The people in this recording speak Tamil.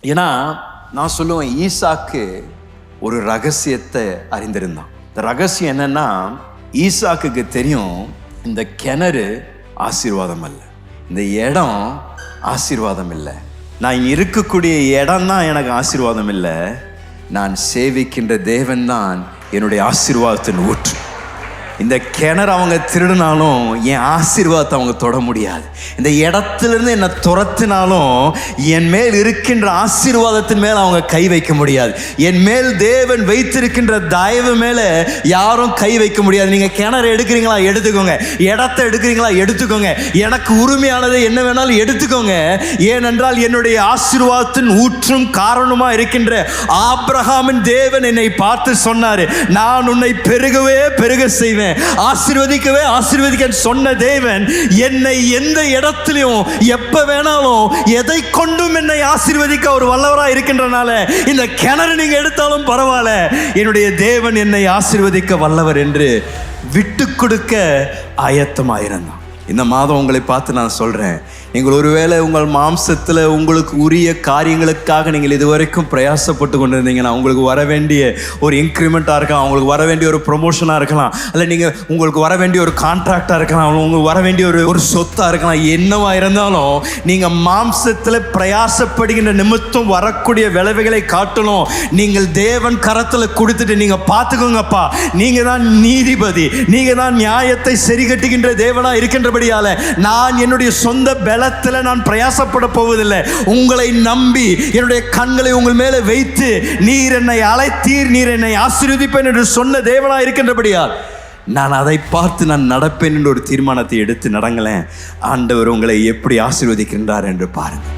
ஏன்னா நான் சொல்லுவேன், ஈசாக்கு ஒரு ரகசியத்தை அறிந்திருந்தான். இந்த ரகசியம் என்னன்னா, ஈசாக்குக்கு தெரியும் இந்த கிணறு ஆசீர்வாதம் அல்ல, இந்த இடம் ஆசீர்வாதம் இல்லை, நான் இருக்கக்கூடிய இடம் தான் எனக்கு ஆசீர்வாதம் இல்லை, நான் சேவிக்கின்ற தேவன் தான் என்னுடைய ஆசீர்வாதத்தின் ஊற்று. இந்த கிணறு அவங்க திருடினாலும் என் ஆசீர்வாதத்தை அவங்க தொட முடியாது. இந்த இடத்திலிருந்து என்னை துரத்தினாலும் என் மேல் இருக்கின்ற ஆசீர்வாதத்தின் மேல் அவங்க கை வைக்க முடியாது. என் மேல் தேவன் வைத்திருக்கின்ற தயவு மேலே யாரும் கை வைக்க முடியாது. நீங்கள் கிணறு எடுக்கிறீங்களா எடுத்துக்கோங்க, இடத்தை எடுக்கிறீங்களா எடுத்துக்கோங்க, எனக்கு உரிமையானதை என்ன வேணாலும் எடுத்துக்கோங்க. ஏனென்றால் என்னுடைய ஆசீர்வாதத்தின் ஊற்றும் காரணமாக இருக்கின்ற ஆபிரகாமின் தேவன் என்னை பார்த்து சொன்னார், நான் உன்னை பெருகவே பெருக செய்வேன், ஆசீர்வதிக்கவே ஆசீர்வதிக்க சொன்ன தேவன் என்னை எந்த இடத்திலும் எப்ப வேணாலும் எதை கொண்டும் என்னை ஆசீர்வதிக்க ஒரு வல்லவராக இருக்கின்றனால இந்த கிணறு நீங்க எடுத்தாலும் பரவாயில்ல, என்னுடைய தேவன் என்னை ஆசீர்வதிக்க வல்லவர் என்று விட்டு கொடுக்க ஆயத்தமாயிருந்தான். இந்த மாதம் உங்களை பார்த்து நான் சொல்றேன், நீங்கள் ஒருவேளை உங்கள் மாம்சத்தில் உங்களுக்கு உரிய காரியங்களுக்காக நீங்கள் இதுவரைக்கும் பிரயாசப்பட்டு கொண்டிருந்தீங்கன்னா, உங்களுக்கு வர வேண்டிய ஒரு இன்க்ரிமெண்ட்டாக இருக்கலாம், உங்களுக்கு வர வேண்டிய ஒரு ப்ரொமோஷனாக இருக்கலாம், அல்ல நீங்கள் உங்களுக்கு வர வேண்டிய ஒரு கான்ட்ராக்டாக இருக்கலாம், உங்களுக்கு வர வேண்டிய ஒரு சொத்தாக இருக்கலாம், என்னவா இருந்தாலும் நீங்கள் மாம்சத்தில் பிரயாசப்படுகின்ற நிமித்தம் வரக்கூடிய விளைவுகளை காட்டணும். நீங்கள் தேவன் கரத்தில் கொடுத்துட்டு நீங்கள் பார்த்துக்கோங்கப்பா, நீங்கள் தான் நீதிபதி, நீங்கள் தான் நியாயத்தை சரி கட்டுகின்ற தேவனாக இருக்கின்றபடியால் நான் என்னுடைய சொந்த பலத்தில் நான் பிரயாசப்பட போவதில்லை. உங்களை நம்பி என்னுடைய கண்களை உங்கள் மேலே வைத்து நீர் என்னை அழைத்தீர், நீர் என்னை ஆசீர்வதிப்பேன் என்று சொன்ன தேவனாக இருக்கின்றபடியால் நான் அதை பார்த்து நான் நடப்பேன் என்று ஒரு தீர்மானத்தை எடுத்து நடங்களேன். ஆண்டவர் உங்களை எப்படி ஆசீர்வதிக்கின்றார் என்று பாருங்கள்.